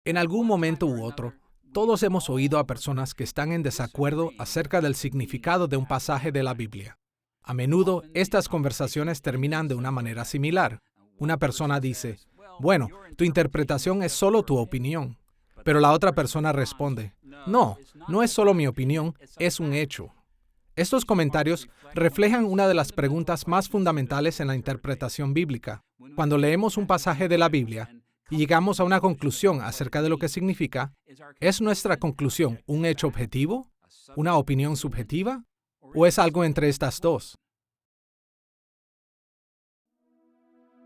En algún momento u otro, todos hemos oído a personas que están en desacuerdo acerca del significado de un pasaje de la Biblia. A menudo, estas conversaciones terminan de una manera similar. Una persona dice, bueno, tu interpretación es solo tu opinión. Pero la otra persona responde, no, no es solo mi opinión, es un hecho. Estos comentarios reflejan una de las preguntas más fundamentales en la interpretación bíblica. Cuando leemos un pasaje de la Biblia y llegamos a una conclusión acerca de lo que significa, ¿es nuestra conclusión un hecho objetivo, una opinión subjetiva, o es algo entre estas dos?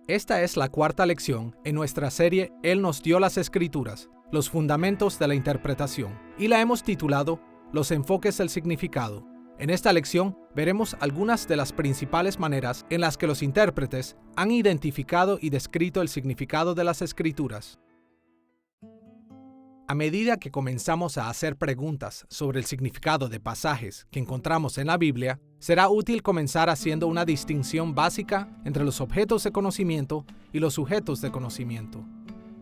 Esta es la cuarta lección en nuestra serie Él nos dio las Escrituras, los fundamentos de la interpretación, y la hemos titulado Los enfoques del significado. En esta lección veremos algunas de las principales maneras en las que los intérpretes han identificado y descrito el significado de las Escrituras. A medida que comenzamos a hacer preguntas sobre el significado de pasajes que encontramos en la Biblia, será útil comenzar haciendo una distinción básica entre los objetos de conocimiento y los sujetos de conocimiento.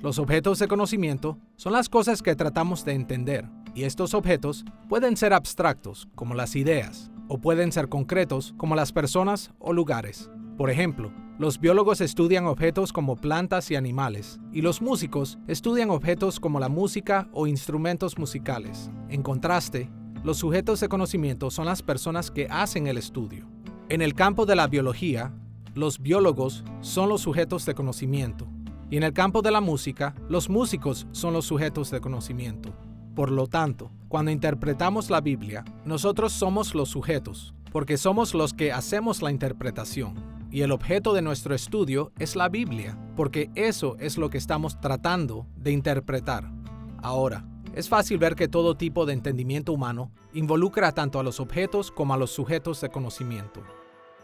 Los objetos de conocimiento son las cosas que tratamos de entender, y estos objetos pueden ser abstractos, como las ideas, o pueden ser concretos, como las personas o lugares. Por ejemplo, los biólogos estudian objetos como plantas y animales, y los músicos estudian objetos como la música o instrumentos musicales. En contraste, los sujetos de conocimiento son las personas que hacen el estudio. En el campo de la biología, los biólogos son los sujetos de conocimiento, y en el campo de la música, los músicos son los sujetos de conocimiento. Por lo tanto, cuando interpretamos la Biblia, nosotros somos los sujetos, porque somos los que hacemos la interpretación. Y el objeto de nuestro estudio es la Biblia, porque eso es lo que estamos tratando de interpretar. Ahora, es fácil ver que todo tipo de entendimiento humano involucra tanto a los objetos como a los sujetos de conocimiento.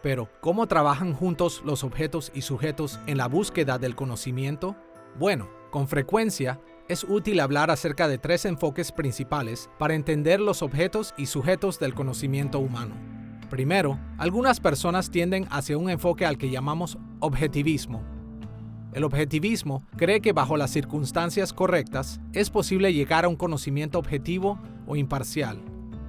Pero, ¿cómo trabajan juntos los objetos y sujetos en la búsqueda del conocimiento? Bueno, con frecuencia, es útil hablar acerca de tres enfoques principales para entender los objetos y sujetos del conocimiento humano. Primero, algunas personas tienden hacia un enfoque al que llamamos objetivismo. El objetivismo cree que bajo las circunstancias correctas es posible llegar a un conocimiento objetivo o imparcial.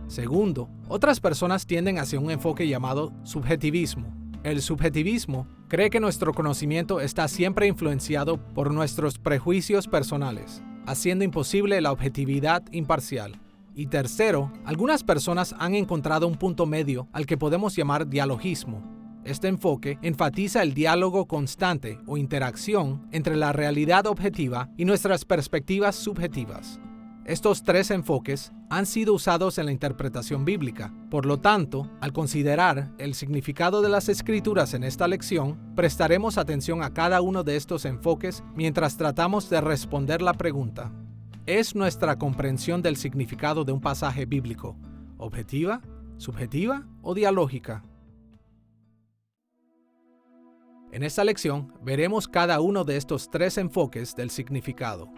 Segundo, otras personas tienden hacia un enfoque llamado subjetivismo. El subjetivismo cree que nuestro conocimiento está siempre influenciado por nuestros prejuicios personales, haciendo imposible la objetividad imparcial. Y tercero, algunas personas han encontrado un punto medio al que podemos llamar dialogismo. Este enfoque enfatiza el diálogo constante o interacción entre la realidad objetiva y nuestras perspectivas subjetivas. Estos tres enfoques han sido usados en la interpretación bíblica. Por lo tanto, al considerar el significado de las Escrituras en esta lección, prestaremos atención a cada uno de estos enfoques mientras tratamos de responder la pregunta: ¿es nuestra comprensión del significado de un pasaje bíblico objetiva, subjetiva o dialógica? En esta lección veremos cada uno de estos tres enfoques del significado.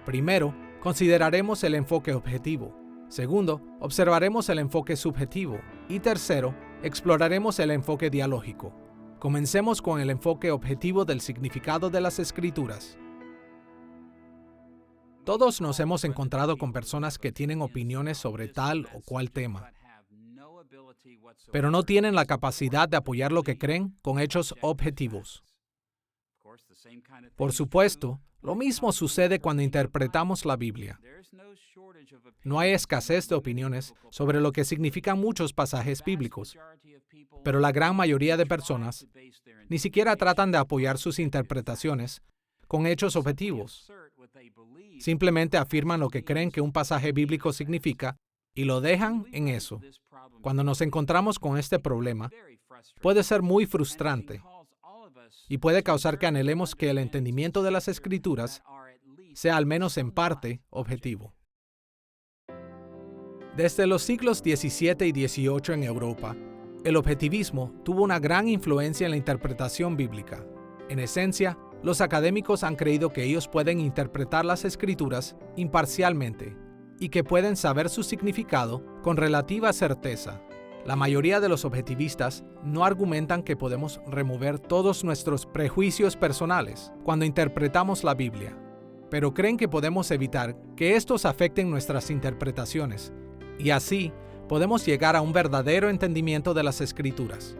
Primero, consideraremos el enfoque objetivo. Segundo, observaremos el enfoque subjetivo. Y tercero, exploraremos el enfoque dialógico. Comencemos con el enfoque objetivo del significado de las Escrituras. Todos nos hemos encontrado con personas que tienen opiniones sobre tal o cual tema, pero no tienen la capacidad de apoyar lo que creen con hechos objetivos. Por supuesto, lo mismo sucede cuando interpretamos la Biblia. No hay escasez de opiniones sobre lo que significan muchos pasajes bíblicos, pero la gran mayoría de personas ni siquiera tratan de apoyar sus interpretaciones con hechos objetivos. Simplemente afirman lo que creen que un pasaje bíblico significa y lo dejan en eso. Cuando nos encontramos con este problema, puede ser muy frustrante y puede causar que anhelemos que el entendimiento de las Escrituras sea al menos en parte objetivo. Desde los siglos XVII y XVIII en Europa, el objetivismo tuvo una gran influencia en la interpretación bíblica. En esencia, los académicos han creído que ellos pueden interpretar las Escrituras imparcialmente y que pueden saber su significado con relativa certeza. La mayoría de los objetivistas no argumentan que podemos remover todos nuestros prejuicios personales cuando interpretamos la Biblia. pero creen que podemos evitar que estos afecten nuestras interpretaciones, y así podemos llegar a un verdadero entendimiento de las Escrituras.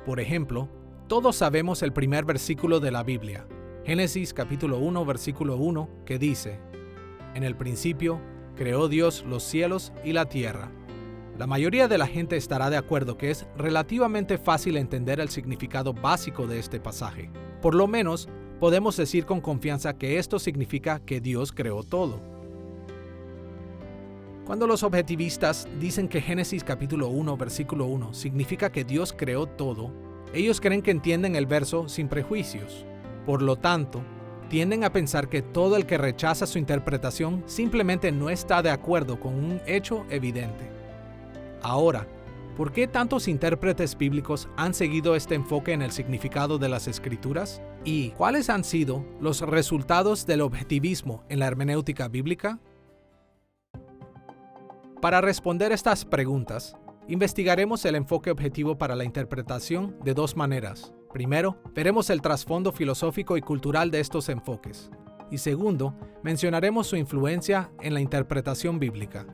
Por ejemplo, todos sabemos el primer versículo de la Biblia, Génesis capítulo 1, versículo 1, que dice: En el principio creó Dios los cielos y la tierra. La mayoría de la gente estará de acuerdo que es relativamente fácil entender el significado básico de este pasaje. Por lo menos, podemos decir con confianza que esto significa que Dios creó todo. Cuando los objetivistas dicen que Génesis capítulo 1, versículo 1 significa que Dios creó todo, ellos creen que entienden el verso sin prejuicios. Por lo tanto, tienden a pensar que todo el que rechaza su interpretación simplemente no está de acuerdo con un hecho evidente. Ahora, ¿por qué tantos intérpretes bíblicos han seguido este enfoque en el significado de las Escrituras? ¿Y cuáles han sido los resultados del objetivismo en la hermenéutica bíblica? Para responder estas preguntas, investigaremos el enfoque objetivo para la interpretación de dos maneras. Primero, veremos el trasfondo filosófico y cultural de estos enfoques. Y segundo, mencionaremos su influencia en la interpretación bíblica.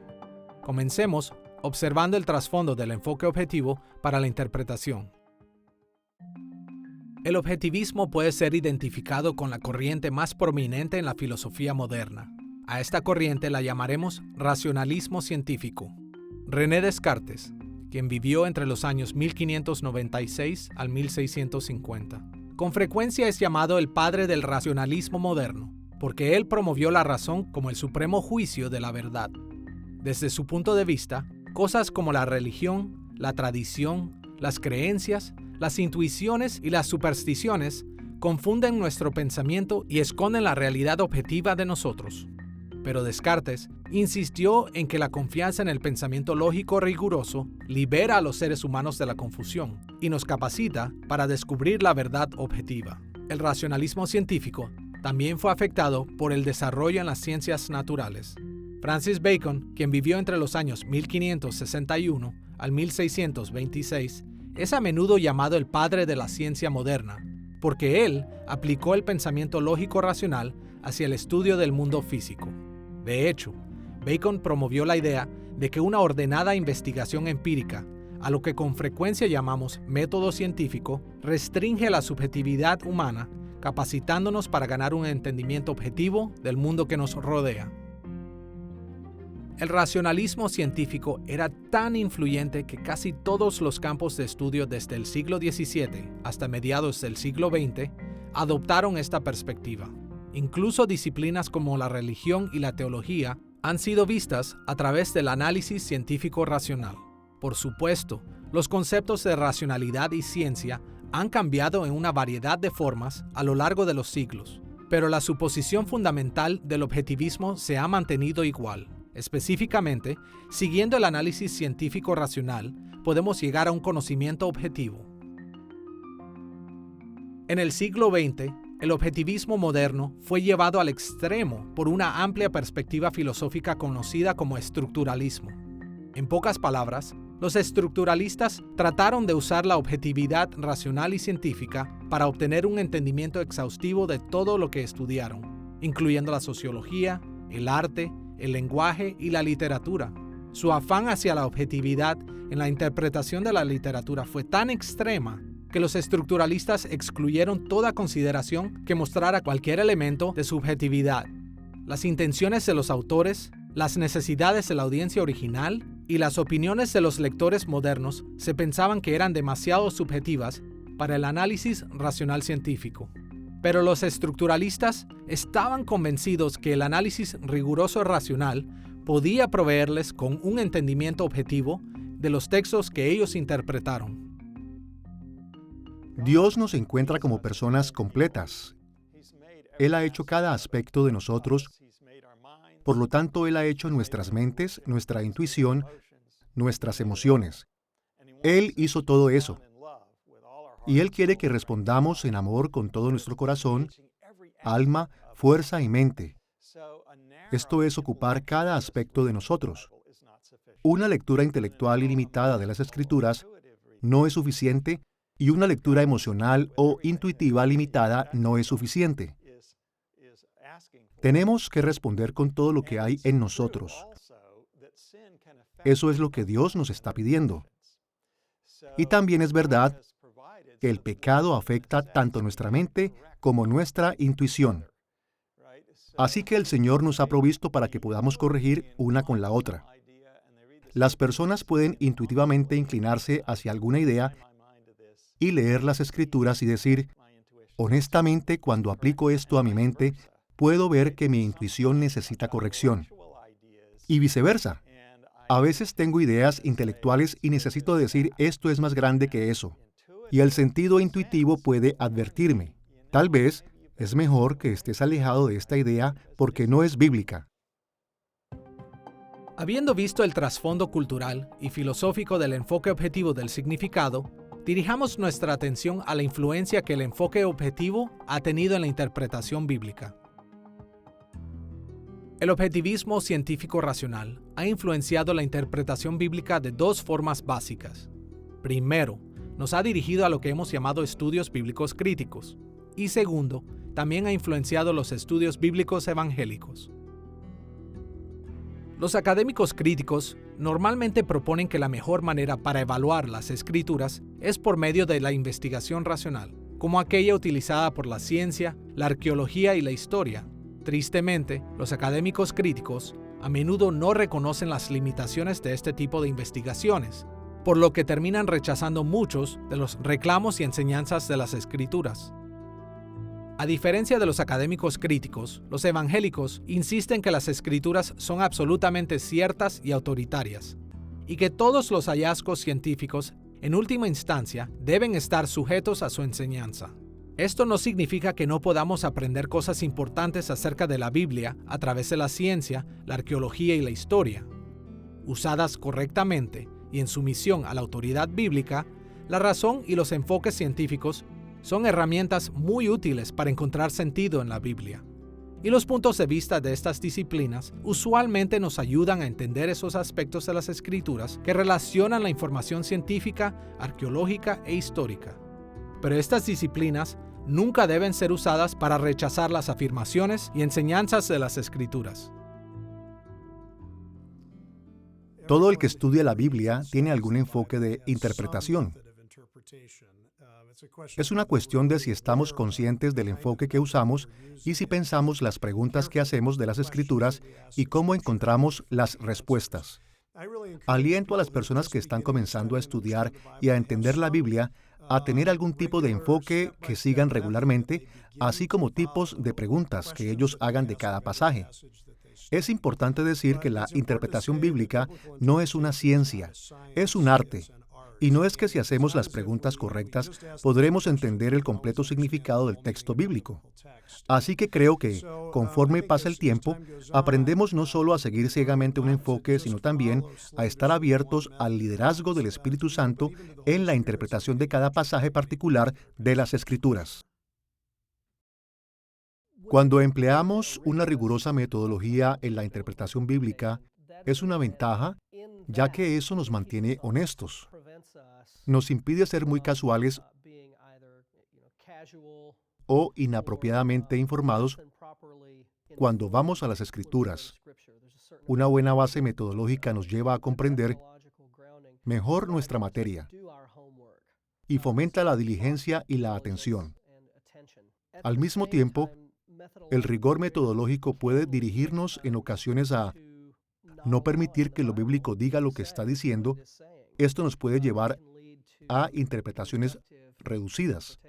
Comencemos observando el trasfondo del enfoque objetivo para la interpretación. El objetivismo puede ser identificado con la corriente más prominente en la filosofía moderna. A esta corriente la llamaremos racionalismo científico. René Descartes, quien vivió entre los años 1596 al 1650, con frecuencia es llamado el padre del racionalismo moderno, porque él promovió la razón como el supremo juicio de la verdad. Desde su punto de vista, cosas como la religión, la tradición, las creencias, las intuiciones y las supersticiones confunden nuestro pensamiento y esconden la realidad objetiva de nosotros. Pero Descartes insistió en que la confianza en el pensamiento lógico riguroso libera a los seres humanos de la confusión y nos capacita para descubrir la verdad objetiva. El racionalismo científico también fue afectado por el desarrollo en las ciencias naturales. Francis Bacon, quien vivió entre los años 1561 al 1626, es a menudo llamado el padre de la ciencia moderna, porque él aplicó el pensamiento lógico-racional hacia el estudio del mundo físico. De hecho, Bacon promovió la idea de que una ordenada investigación empírica, a lo que con frecuencia llamamos método científico, restringe la subjetividad humana, capacitándonos para ganar un entendimiento objetivo del mundo que nos rodea. El racionalismo científico era tan influyente que casi todos los campos de estudio desde el siglo XVII hasta mediados del siglo XX adoptaron esta perspectiva. Incluso disciplinas como la religión y la teología han sido vistas a través del análisis científico racional. Por supuesto, los conceptos de racionalidad y ciencia han cambiado en una variedad de formas a lo largo de los siglos, pero la suposición fundamental del objetivismo se ha mantenido igual. Específicamente, siguiendo el análisis científico racional, podemos llegar a un conocimiento objetivo. En el siglo XX, el objetivismo moderno fue llevado al extremo por una amplia perspectiva filosófica conocida como estructuralismo. En pocas palabras, los estructuralistas trataron de usar la objetividad racional y científica para obtener un entendimiento exhaustivo de todo lo que estudiaron, incluyendo la sociología, el arte, el lenguaje y la literatura. Su afán hacia la objetividad en la interpretación de la literatura fue tan extrema que los estructuralistas excluyeron toda consideración que mostrara cualquier elemento de subjetividad. Las intenciones de los autores, las necesidades de la audiencia original y las opiniones de los lectores modernos se pensaban que eran demasiado subjetivas para el análisis racional científico. Pero los estructuralistas estaban convencidos que el análisis riguroso racional podía proveerles con un entendimiento objetivo de los textos que ellos interpretaron. Dios nos encuentra como personas completas. Él ha hecho cada aspecto de nosotros. Por lo tanto, Él ha hecho nuestras mentes, nuestra intuición, nuestras emociones. Él hizo todo eso. Y Él quiere que respondamos en amor con todo nuestro corazón, alma, fuerza y mente. Esto es ocupar cada aspecto de nosotros. Una lectura intelectual ilimitada de las Escrituras no es suficiente y una lectura emocional o intuitiva limitada no es suficiente. Tenemos que responder con todo lo que hay en nosotros. Eso es lo que Dios nos está pidiendo. Y también es verdad que el pecado afecta tanto nuestra mente como nuestra intuición. Así que el Señor nos ha provisto para que podamos corregir una con la otra. Las personas pueden intuitivamente inclinarse hacia alguna idea y leer las Escrituras y decir, honestamente, cuando aplico esto a mi mente, puedo ver que mi intuición necesita corrección. Y viceversa. A veces tengo ideas intelectuales y necesito decir, esto es más grande que eso. Y el sentido intuitivo puede advertirme. Tal vez es mejor que estés alejado de esta idea porque no es bíblica. Habiendo visto el trasfondo cultural y filosófico del enfoque objetivo del significado, dirijamos nuestra atención a la influencia que el enfoque objetivo ha tenido en la interpretación bíblica. El objetivismo científico-racional ha influenciado la interpretación bíblica de dos formas básicas. Primero, nos ha dirigido a lo que hemos llamado estudios bíblicos críticos. Y segundo, también ha influenciado los estudios bíblicos evangélicos. Los académicos críticos normalmente proponen que la mejor manera para evaluar las escrituras es por medio de la investigación racional, como aquella utilizada por la ciencia, la arqueología y la historia. Tristemente, los académicos críticos a menudo no reconocen las limitaciones de este tipo de investigaciones, por lo que terminan rechazando muchos de los reclamos y enseñanzas de las Escrituras. A diferencia de los académicos críticos, los evangélicos insisten que las Escrituras son absolutamente ciertas y autoritarias, y que todos los hallazgos científicos, en última instancia, deben estar sujetos a su enseñanza. Esto no significa que no podamos aprender cosas importantes acerca de la Biblia a través de la ciencia, la arqueología y la historia. Usadas correctamente y en sumisión a la autoridad bíblica, la razón y los enfoques científicos son herramientas muy útiles para encontrar sentido en la Biblia. Y los puntos de vista de estas disciplinas usualmente nos ayudan a entender esos aspectos de las Escrituras que relacionan la información científica, arqueológica e histórica. Pero estas disciplinas nunca deben ser usadas para rechazar las afirmaciones y enseñanzas de las Escrituras. Todo el que estudia la Biblia tiene algún enfoque de interpretación. Es una cuestión de si estamos conscientes del enfoque que usamos y si pensamos las preguntas que hacemos de las Escrituras y cómo encontramos las respuestas. Aliento a las personas que están comenzando a estudiar y a entender la Biblia a tener algún tipo de enfoque que sigan regularmente, así como tipos de preguntas que ellos hagan de cada pasaje. Es importante decir que la interpretación bíblica no es una ciencia, es un arte. Y no es que si hacemos las preguntas correctas podremos entender el completo significado del texto bíblico. Así que creo que, conforme pasa el tiempo, aprendemos no solo a seguir ciegamente un enfoque, sino también a estar abiertos al liderazgo del Espíritu Santo en la interpretación de cada pasaje particular de las Escrituras. Cuando empleamos una rigurosa metodología en la interpretación bíblica, es una ventaja, ya que eso nos mantiene honestos. Nos impide ser muy casuales o inapropiadamente informados cuando vamos a las Escrituras. Una buena base metodológica nos lleva a comprender mejor nuestra materia y fomenta la diligencia y la atención. Al mismo tiempo, el rigor metodológico puede dirigirnos en ocasiones a no permitir que lo bíblico diga lo que está diciendo. Esto nos puede llevar a interpretaciones reducidas.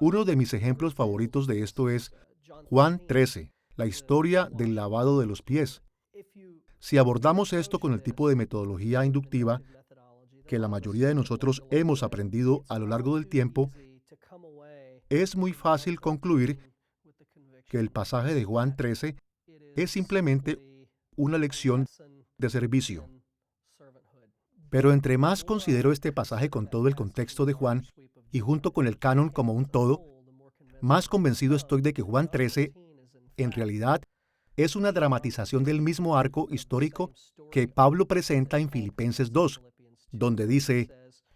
Uno de mis ejemplos favoritos de esto es Juan 13, la historia del lavado de los pies. Si abordamos esto con el tipo de metodología inductiva que la mayoría de nosotros hemos aprendido a lo largo del tiempo, es muy fácil concluir que el pasaje de Juan 13 es simplemente una lección de servicio. Pero entre más considero este pasaje con todo el contexto de Juan y junto con el canon como un todo, más convencido estoy de que Juan 13 en realidad es una dramatización del mismo arco histórico que Pablo presenta en Filipenses 2, donde dice,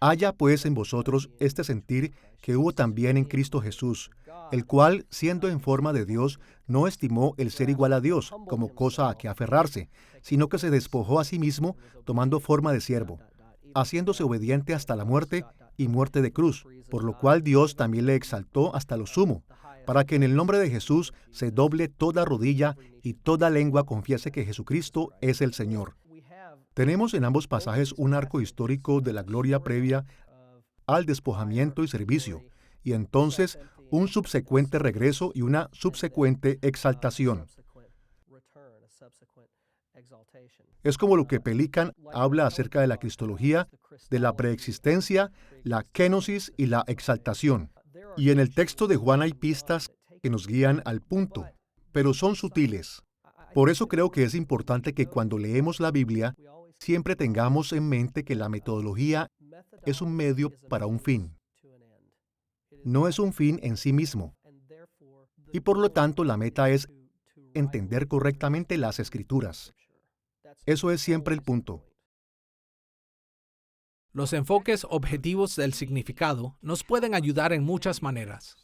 Haya pues en vosotros este sentir que hubo también en Cristo Jesús, el cual, siendo en forma de Dios, no estimó el ser igual a Dios como cosa a que aferrarse, sino que se despojó a sí mismo, tomando forma de siervo, haciéndose obediente hasta la muerte y muerte de cruz, por lo cual Dios también le exaltó hasta lo sumo, para que en el nombre de Jesús se doble toda rodilla y toda lengua confiese que Jesucristo es el Señor. Tenemos en ambos pasajes un arco histórico de la gloria previa al despojamiento y servicio, y entonces un subsecuente regreso y una subsecuente exaltación. Es como lo que Pelikan habla acerca de la cristología, de la preexistencia, la kenosis y la exaltación. Y en el texto de Juan hay pistas que nos guían al punto, pero son sutiles. Por eso creo que es importante que cuando leemos la Biblia, siempre tengamos en mente que la metodología es un medio para un fin. No es un fin en sí mismo. Y por lo tanto, la meta es entender correctamente las Escrituras. Eso es siempre el punto. Los enfoques objetivos del significado nos pueden ayudar en muchas maneras.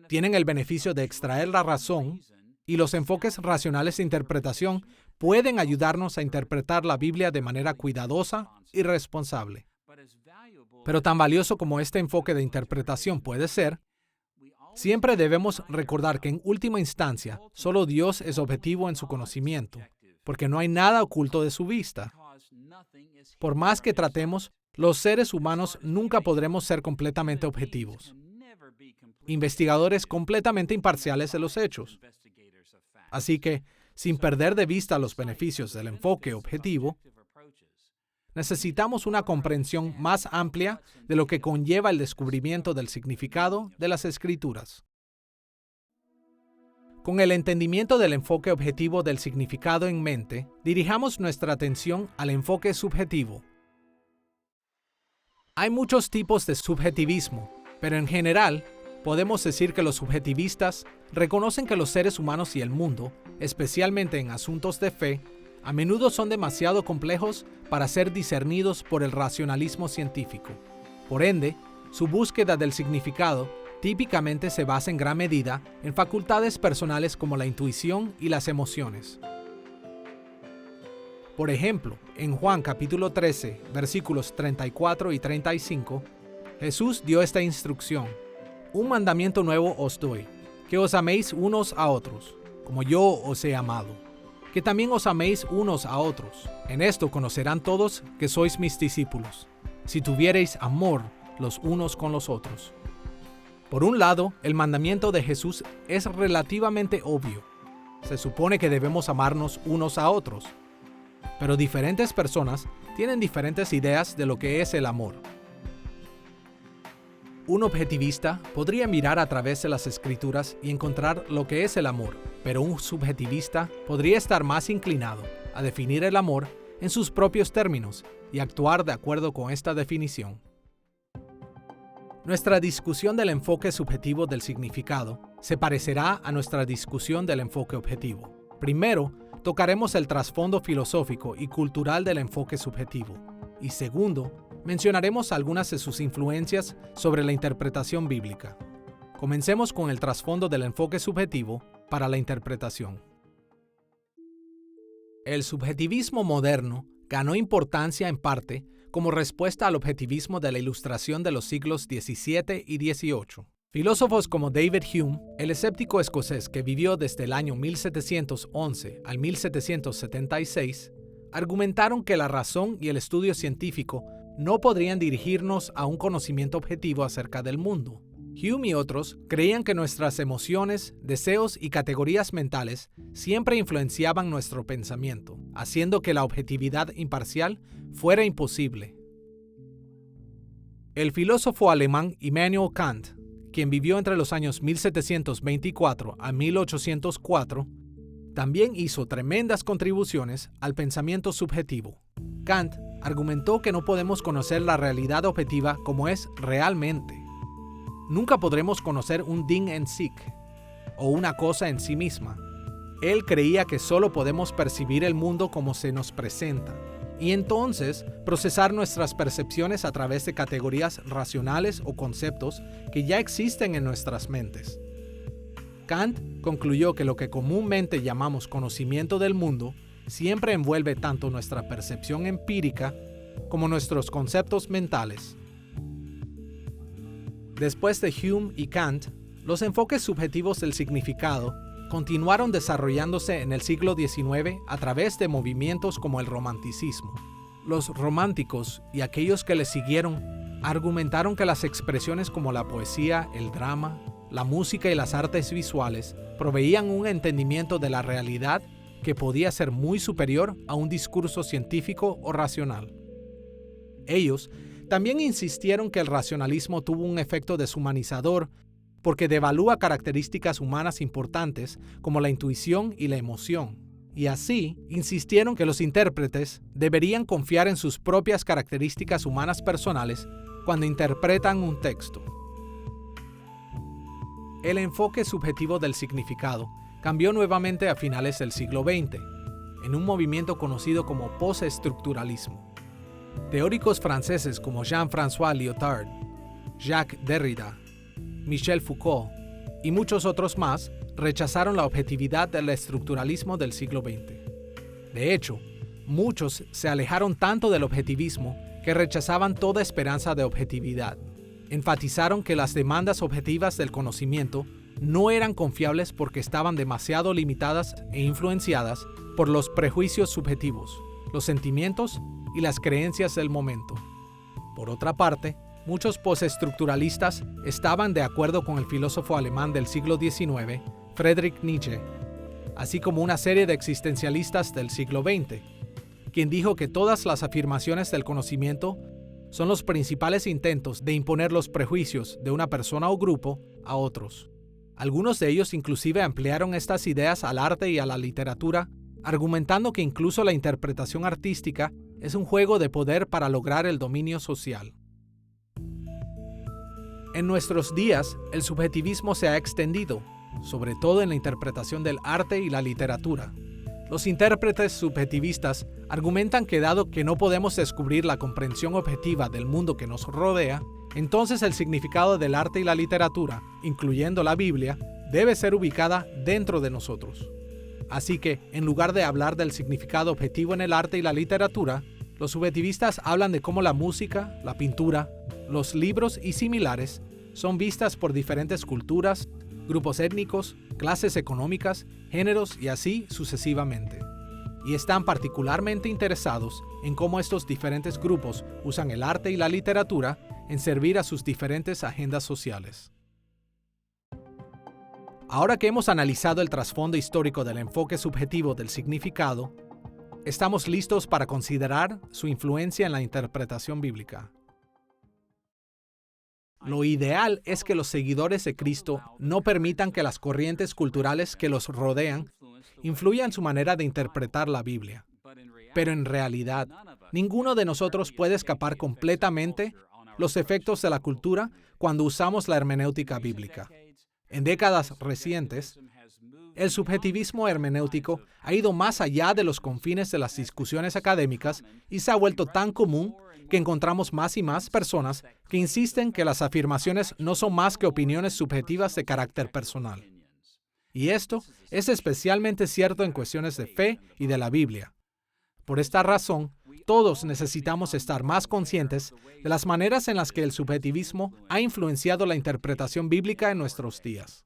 Tienen el beneficio de extraer la razón, y los enfoques racionales de interpretación pueden ayudarnos a interpretar la Biblia de manera cuidadosa y responsable. Pero tan valioso como este enfoque de interpretación puede ser, siempre debemos recordar que en última instancia, solo Dios es objetivo en su conocimiento, porque no hay nada oculto de su vista. Por más que tratemos, los seres humanos nunca podremos ser completamente objetivos, investigadores completamente imparciales de los hechos. Así que, sin perder de vista los beneficios del enfoque objetivo, necesitamos una comprensión más amplia de lo que conlleva el descubrimiento del significado de las Escrituras. Con el entendimiento del enfoque objetivo del significado en mente, dirijamos nuestra atención al enfoque subjetivo. Hay muchos tipos de subjetivismo, pero en general, podemos decir que los subjetivistas reconocen que los seres humanos y el mundo, especialmente en asuntos de fe, a menudo son demasiado complejos para ser discernidos por el racionalismo científico. Por ende, su búsqueda del significado típicamente se basa en gran medida en facultades personales como la intuición y las emociones. Por ejemplo, en Juan capítulo 13, versículos 34 y 35, Jesús dio esta instrucción: Un mandamiento nuevo os doy, que os améis unos a otros, como yo os he amado, que también os améis unos a otros. En esto conocerán todos que sois mis discípulos, si tuviereis amor los unos con los otros. Por un lado, el mandamiento de Jesús es relativamente obvio. Se supone que debemos amarnos unos a otros, pero diferentes personas tienen diferentes ideas de lo que es el amor. Un objetivista podría mirar a través de las Escrituras y encontrar lo que es el amor, pero un subjetivista podría estar más inclinado a definir el amor en sus propios términos y actuar de acuerdo con esta definición. Nuestra discusión del enfoque subjetivo del significado se parecerá a nuestra discusión del enfoque objetivo. Primero, tocaremos el trasfondo filosófico y cultural del enfoque subjetivo, y segundo, mencionaremos algunas de sus influencias sobre la interpretación bíblica. Comencemos con el trasfondo del enfoque subjetivo para la interpretación. El subjetivismo moderno ganó importancia en parte como respuesta al objetivismo de la Ilustración de los siglos XVII y XVIII. Filósofos como David Hume, el escéptico escocés que vivió desde el año 1711 al 1776, argumentaron que la razón y el estudio científico no podrían dirigirnos a un conocimiento objetivo acerca del mundo. Hume y otros creían que nuestras emociones, deseos y categorías mentales siempre influenciaban nuestro pensamiento, haciendo que la objetividad imparcial fuera imposible. El filósofo alemán Immanuel Kant, quien vivió entre los años 1724 a 1804, también hizo tremendas contribuciones al pensamiento subjetivo. Kant argumentó que no podemos conocer la realidad objetiva como es realmente. Nunca podremos conocer un Ding en sich, o una cosa en sí misma. Él creía que solo podemos percibir el mundo como se nos presenta, y entonces procesar nuestras percepciones a través de categorías racionales o conceptos que ya existen en nuestras mentes. Kant concluyó que lo que comúnmente llamamos conocimiento del mundo siempre envuelve tanto nuestra percepción empírica como nuestros conceptos mentales. Después de Hume y Kant, los enfoques subjetivos del significado continuaron desarrollándose en el siglo XIX a través de movimientos como el romanticismo. Los románticos y aquellos que les siguieron argumentaron que las expresiones como la poesía, el drama, la música y las artes visuales proveían un entendimiento de la realidad que podía ser muy superior a un discurso científico o racional. Ellos también insistieron que el racionalismo tuvo un efecto deshumanizador porque devalúa características humanas importantes como la intuición y la emoción, y así insistieron que los intérpretes deberían confiar en sus propias características humanas personales cuando interpretan un texto. El enfoque subjetivo del significado cambió nuevamente a finales del siglo XX, en un movimiento conocido como postestructuralismo. Teóricos franceses como Jean-François Lyotard, Jacques Derrida, Michel Foucault y muchos otros más rechazaron la objetividad del estructuralismo del siglo XX. De hecho, muchos se alejaron tanto del objetivismo que rechazaban toda esperanza de objetividad. Enfatizaron que las demandas objetivas del conocimiento no eran confiables porque estaban demasiado limitadas e influenciadas por los prejuicios subjetivos, los sentimientos y las creencias del momento. Por otra parte, muchos postestructuralistas estaban de acuerdo con el filósofo alemán del siglo XIX, Friedrich Nietzsche, así como una serie de existencialistas del siglo XX, quien dijo que todas las afirmaciones del conocimiento son los principales intentos de imponer los prejuicios de una persona o grupo a otros. Algunos de ellos inclusive ampliaron estas ideas al arte y a la literatura, argumentando que incluso la interpretación artística es un juego de poder para lograr el dominio social. En nuestros días, el subjetivismo se ha extendido, sobre todo en la interpretación del arte y la literatura. Los intérpretes subjetivistas argumentan que dado que no podemos descubrir la comprensión objetiva del mundo que nos rodea, entonces el significado del arte y la literatura, incluyendo la Biblia, debe ser ubicada dentro de nosotros. Así que, en lugar de hablar del significado objetivo en el arte y la literatura, los subjetivistas hablan de cómo la música, la pintura, los libros y similares son vistas por diferentes culturas, grupos étnicos, clases económicas, géneros y así sucesivamente. Y están particularmente interesados en cómo estos diferentes grupos usan el arte y la literatura en servir a sus diferentes agendas sociales. Ahora que hemos analizado el trasfondo histórico del enfoque subjetivo del significado, estamos listos para considerar su influencia en la interpretación bíblica. Lo ideal es que los seguidores de Cristo no permitan que las corrientes culturales que los rodean influyan su manera de interpretar la Biblia. Pero en realidad, ninguno de nosotros puede escapar completamente los efectos de la cultura cuando usamos la hermenéutica bíblica. En décadas recientes, el subjetivismo hermenéutico ha ido más allá de los confines de las discusiones académicas y se ha vuelto tan común que encontramos más y más personas que insisten que las afirmaciones no son más que opiniones subjetivas de carácter personal. Y esto es especialmente cierto en cuestiones de fe y de la Biblia. Por esta razón, todos necesitamos estar más conscientes de las maneras en las que el subjetivismo ha influenciado la interpretación bíblica en nuestros días.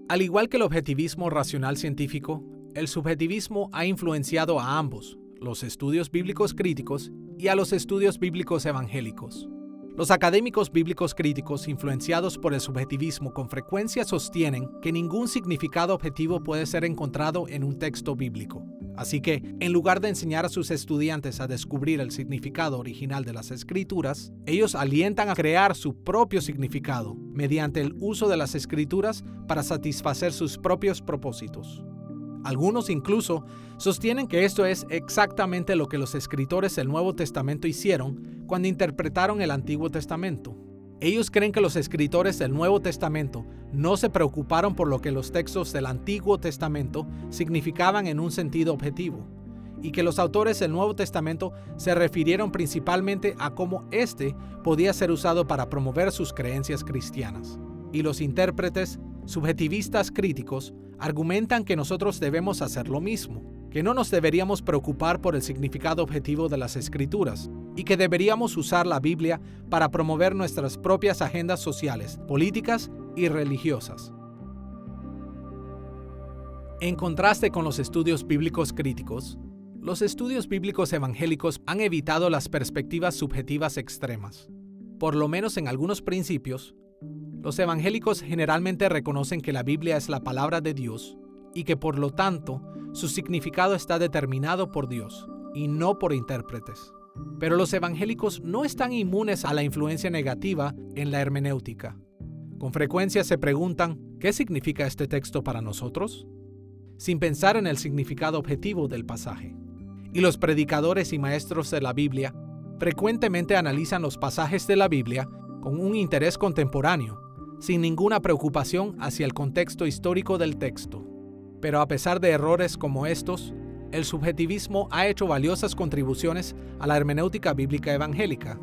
Al igual que el objetivismo racional científico, el subjetivismo ha influenciado a ambos, los estudios bíblicos críticos y a los estudios bíblicos evangélicos. Los académicos bíblicos críticos influenciados por el subjetivismo con frecuencia sostienen que ningún significado objetivo puede ser encontrado en un texto bíblico. Así que, en lugar de enseñar a sus estudiantes a descubrir el significado original de las Escrituras, ellos alientan a crear su propio significado mediante el uso de las Escrituras para satisfacer sus propios propósitos. Algunos incluso sostienen que esto es exactamente lo que los escritores del Nuevo Testamento hicieron cuando interpretaron el Antiguo Testamento. Ellos creen que los escritores del Nuevo Testamento no se preocuparon por lo que los textos del Antiguo Testamento significaban en un sentido objetivo. y que los autores del Nuevo Testamento se refirieron principalmente a cómo éste podía ser usado para promover sus creencias cristianas. Y los intérpretes, subjetivistas críticos, argumentan que nosotros debemos hacer lo mismo, que no nos deberíamos preocupar por el significado objetivo de las Escrituras y que deberíamos usar la Biblia para promover nuestras propias agendas sociales, políticas y religiosas. En contraste con los estudios bíblicos críticos, los estudios bíblicos evangélicos han evitado las perspectivas subjetivas extremas. Por lo menos en algunos principios, los evangélicos generalmente reconocen que la Biblia es la palabra de Dios y que por lo tanto su significado está determinado por Dios y no por intérpretes. Pero los evangélicos no están inmunes a la influencia negativa en la hermenéutica. Con frecuencia se preguntan, ¿qué significa este texto para nosotros?, sin pensar en el significado objetivo del pasaje. Y los predicadores y maestros de la Biblia frecuentemente analizan los pasajes de la Biblia con un interés contemporáneo, sin ninguna preocupación hacia el contexto histórico del texto. Pero a pesar de errores como estos, el subjetivismo ha hecho valiosas contribuciones a la hermenéutica bíblica evangélica.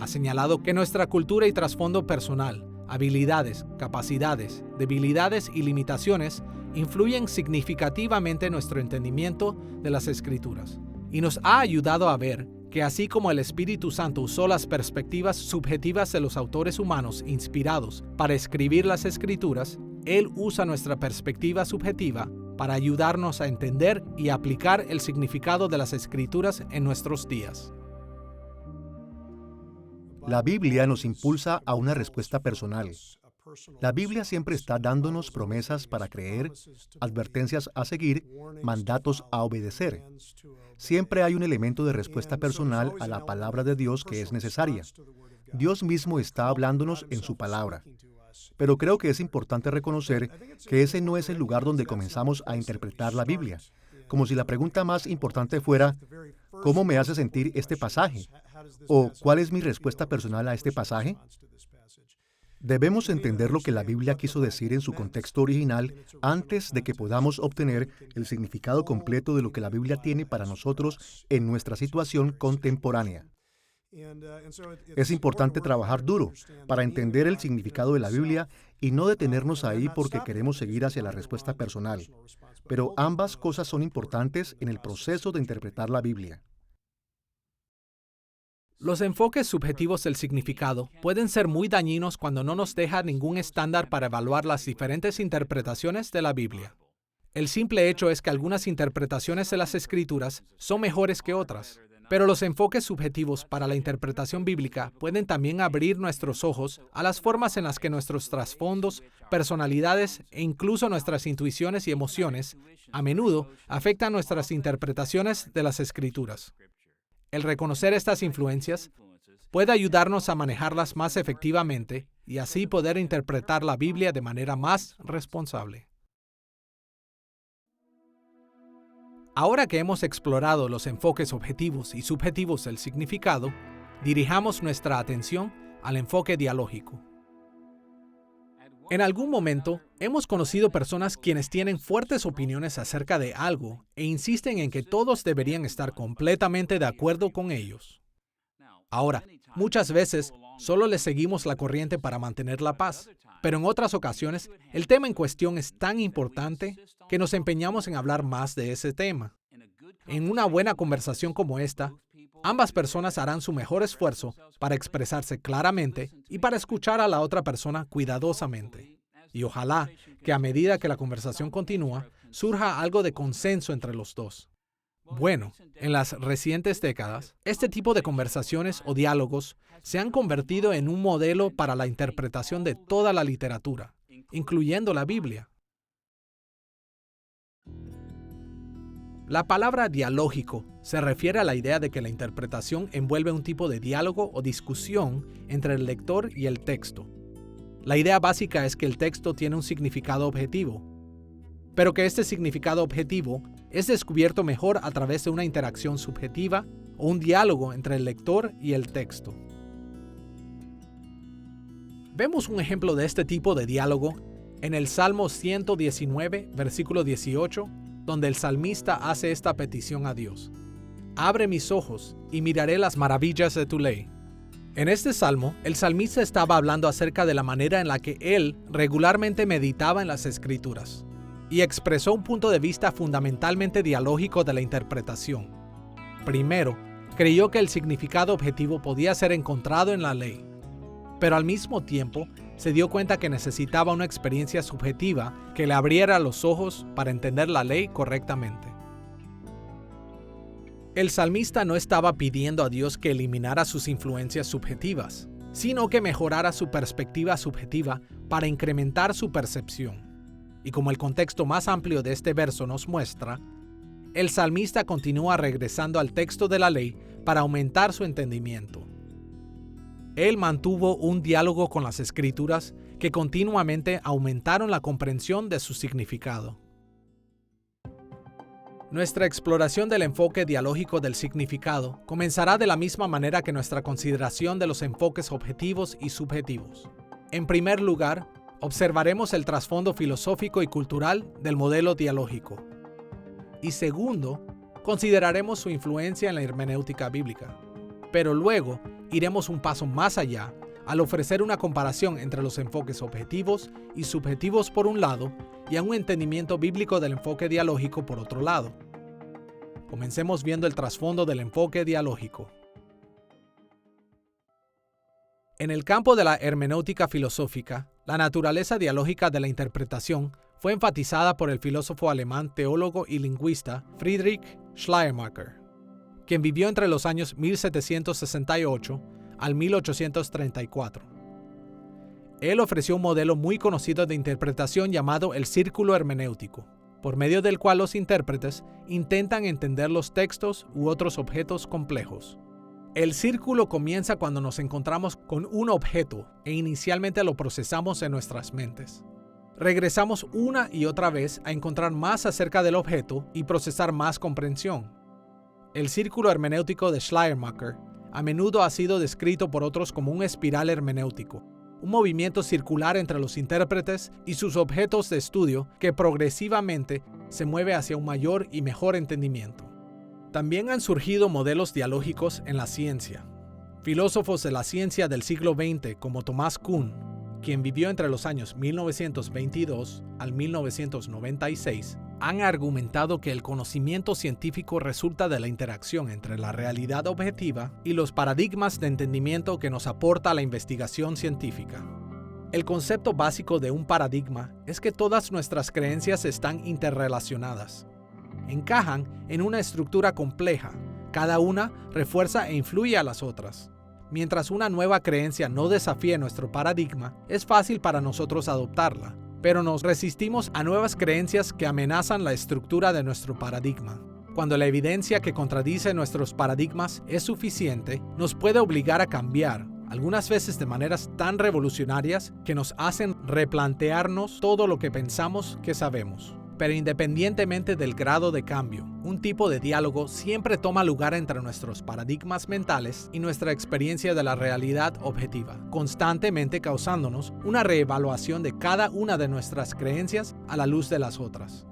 Ha señalado que nuestra cultura y trasfondo personal, habilidades, capacidades, debilidades y limitaciones influyen significativamente en nuestro entendimiento de las Escrituras, y nos ha ayudado a ver que así como el Espíritu Santo usó las perspectivas subjetivas de los autores humanos inspirados para escribir las Escrituras, Él usa nuestra perspectiva subjetiva para ayudarnos a entender y aplicar el significado de las Escrituras en nuestros días. La Biblia nos impulsa a una respuesta personal. La Biblia siempre está dándonos promesas para creer, advertencias a seguir, mandatos a obedecer. Siempre hay un elemento de respuesta personal a la palabra de Dios que es necesaria. Dios mismo está hablándonos en su palabra. Pero creo que es importante reconocer que ese no es el lugar donde comenzamos a interpretar la Biblia, como si la pregunta más importante fuera, ¿cómo me hace sentir este pasaje? ¿O cuál es mi respuesta personal a este pasaje? Debemos entender lo que la Biblia quiso decir en su contexto original antes de que podamos obtener el significado completo de lo que la Biblia tiene para nosotros en nuestra situación contemporánea. Es importante trabajar duro para entender el significado de la Biblia y no detenernos ahí porque queremos seguir hacia la respuesta personal. Pero ambas cosas son importantes en el proceso de interpretar la Biblia. Los enfoques subjetivos del significado pueden ser muy dañinos cuando no nos deja ningún estándar para evaluar las diferentes interpretaciones de la Biblia. El simple hecho es que algunas interpretaciones de las Escrituras son mejores que otras, pero los enfoques subjetivos para la interpretación bíblica pueden también abrir nuestros ojos a las formas en las que nuestros trasfondos, personalidades e incluso nuestras intuiciones y emociones a menudo afectan nuestras interpretaciones de las Escrituras. El reconocer estas influencias puede ayudarnos a manejarlas más efectivamente y así poder interpretar la Biblia de manera más responsable. Ahora que hemos explorado los enfoques objetivos y subjetivos del significado, dirijamos nuestra atención al enfoque dialógico. En algún momento, hemos conocido personas quienes tienen fuertes opiniones acerca de algo e insisten en que todos deberían estar completamente de acuerdo con ellos. Ahora, muchas veces, solo les seguimos la corriente para mantener la paz, pero en otras ocasiones, el tema en cuestión es tan importante que nos empeñamos en hablar más de ese tema. En una buena conversación como esta, ambas personas harán su mejor esfuerzo para expresarse claramente y para escuchar a la otra persona cuidadosamente. Y ojalá que a medida que la conversación continúa, surja algo de consenso entre los dos. Bueno, en las recientes décadas, este tipo de conversaciones o diálogos se han convertido en un modelo para la interpretación de toda la literatura, incluyendo la Biblia. La palabra dialógico se refiere a la idea de que la interpretación envuelve un tipo de diálogo o discusión entre el lector y el texto. La idea básica es que el texto tiene un significado objetivo, pero que este significado objetivo es descubierto mejor a través de una interacción subjetiva o un diálogo entre el lector y el texto. Vemos un ejemplo de este tipo de diálogo en el Salmo 119, versículo 18, donde el salmista hace esta petición a Dios: Abre mis ojos y miraré las maravillas de tu ley. En este salmo, el salmista estaba hablando acerca de la manera en la que él regularmente meditaba en las Escrituras y expresó un punto de vista fundamentalmente dialógico de la interpretación. Primero, creyó que el significado objetivo podía ser encontrado en la ley, pero al mismo tiempo se dio cuenta que necesitaba una experiencia subjetiva que le abriera los ojos para entender la ley correctamente. El salmista no estaba pidiendo a Dios que eliminara sus influencias subjetivas, sino que mejorara su perspectiva subjetiva para incrementar su percepción. Y como el contexto más amplio de este verso nos muestra, el salmista continúa regresando al texto de la ley para aumentar su entendimiento. Él mantuvo un diálogo con las Escrituras que continuamente aumentaron la comprensión de su significado. Nuestra exploración del enfoque dialógico del significado comenzará de la misma manera que nuestra consideración de los enfoques objetivos y subjetivos. En primer lugar, observaremos el trasfondo filosófico y cultural del modelo dialógico. Y segundo, consideraremos su influencia en la hermenéutica bíblica. Pero luego, iremos un paso más allá al ofrecer una comparación entre los enfoques objetivos y subjetivos por un lado y a un entendimiento bíblico del enfoque dialógico por otro lado. Comencemos viendo el trasfondo del enfoque dialógico. En el campo de la hermenéutica filosófica, la naturaleza dialógica de la interpretación fue enfatizada por el filósofo alemán, teólogo y lingüista Friedrich Schleiermacher, quien vivió entre los años 1768 al 1834. Él ofreció un modelo muy conocido de interpretación llamado el círculo hermenéutico, por medio del cual los intérpretes intentan entender los textos u otros objetos complejos. El círculo comienza cuando nos encontramos con un objeto e inicialmente lo procesamos en nuestras mentes. Regresamos una y otra vez a encontrar más acerca del objeto y procesar más comprensión. El círculo hermenéutico de Schleiermacher a menudo ha sido descrito por otros como un espiral hermenéutico, un movimiento circular entre los intérpretes y sus objetos de estudio que progresivamente se mueve hacia un mayor y mejor entendimiento. También han surgido modelos dialógicos en la ciencia. Filósofos de la ciencia del siglo XX como Thomas Kuhn, quien vivió entre los años 1922 al 1996, han argumentado que el conocimiento científico resulta de la interacción entre la realidad objetiva y los paradigmas de entendimiento que nos aporta la investigación científica. El concepto básico de un paradigma es que todas nuestras creencias están interrelacionadas. Encajan en una estructura compleja, cada una refuerza e influye a las otras. Mientras una nueva creencia no desafíe nuestro paradigma, es fácil para nosotros adoptarla, pero nos resistimos a nuevas creencias que amenazan la estructura de nuestro paradigma. Cuando la evidencia que contradice nuestros paradigmas es suficiente, nos puede obligar a cambiar, algunas veces de maneras tan revolucionarias que nos hacen replantearnos todo lo que pensamos que sabemos. Pero independientemente del grado de cambio, un tipo de diálogo siempre toma lugar entre nuestros paradigmas mentales y nuestra experiencia de la realidad objetiva, constantemente causándonos una reevaluación de cada una de nuestras creencias a la luz de las otras.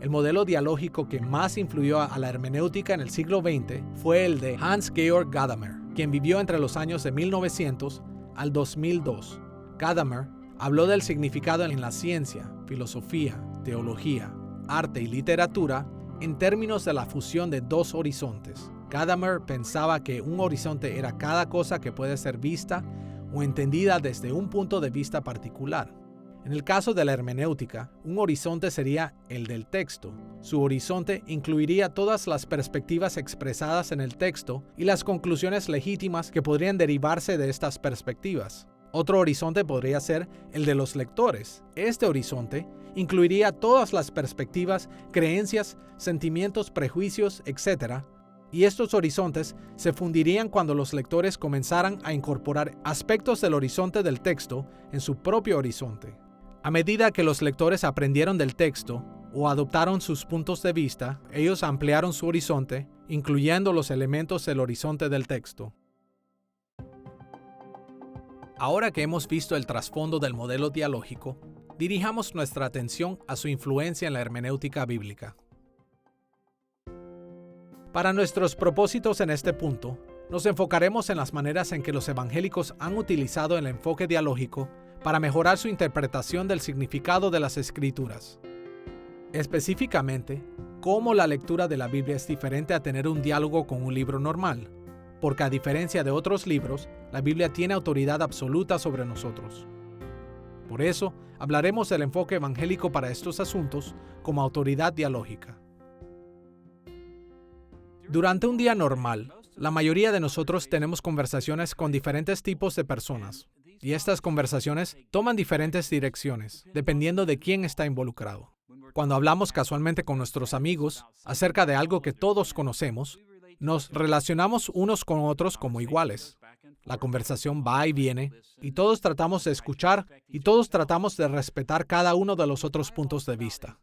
El modelo dialógico que más influyó a la hermenéutica en el siglo XX fue el de Hans-Georg Gadamer, quien vivió entre los años de 1900 al 2002. Gadamer habló del significado en la ciencia, filosofía, teología, arte y literatura en términos de la fusión de dos horizontes. Gadamer pensaba que un horizonte era cada cosa que puede ser vista o entendida desde un punto de vista particular. En el caso de la hermenéutica, un horizonte sería el del texto. Su horizonte incluiría todas las perspectivas expresadas en el texto y las conclusiones legítimas que podrían derivarse de estas perspectivas. Otro horizonte podría ser el de los lectores. Este horizonte incluiría todas las perspectivas, creencias, sentimientos, prejuicios, etc. Y estos horizontes se fundirían cuando los lectores comenzaran a incorporar aspectos del horizonte del texto en su propio horizonte. A medida que los lectores aprendieron del texto o adoptaron sus puntos de vista, ellos ampliaron su horizonte, incluyendo los elementos del horizonte del texto. Ahora que hemos visto el trasfondo del modelo dialógico, dirijamos nuestra atención a su influencia en la hermenéutica bíblica. Para nuestros propósitos en este punto, nos enfocaremos en las maneras en que los evangélicos han utilizado el enfoque dialógico para mejorar su interpretación del significado de las Escrituras. Específicamente, cómo la lectura de la Biblia es diferente a tener un diálogo con un libro normal, porque a diferencia de otros libros, la Biblia tiene autoridad absoluta sobre nosotros. Por eso, hablaremos del enfoque evangélico para estos asuntos como autoridad dialógica. Durante un día normal, la mayoría de nosotros tenemos conversaciones con diferentes tipos de personas, y estas conversaciones toman diferentes direcciones, dependiendo de quién está involucrado. Cuando hablamos casualmente con nuestros amigos acerca de algo que todos conocemos, nos relacionamos unos con otros como iguales. La conversación va y viene, y todos tratamos de escuchar y todos tratamos de respetar cada uno de los otros puntos de vista.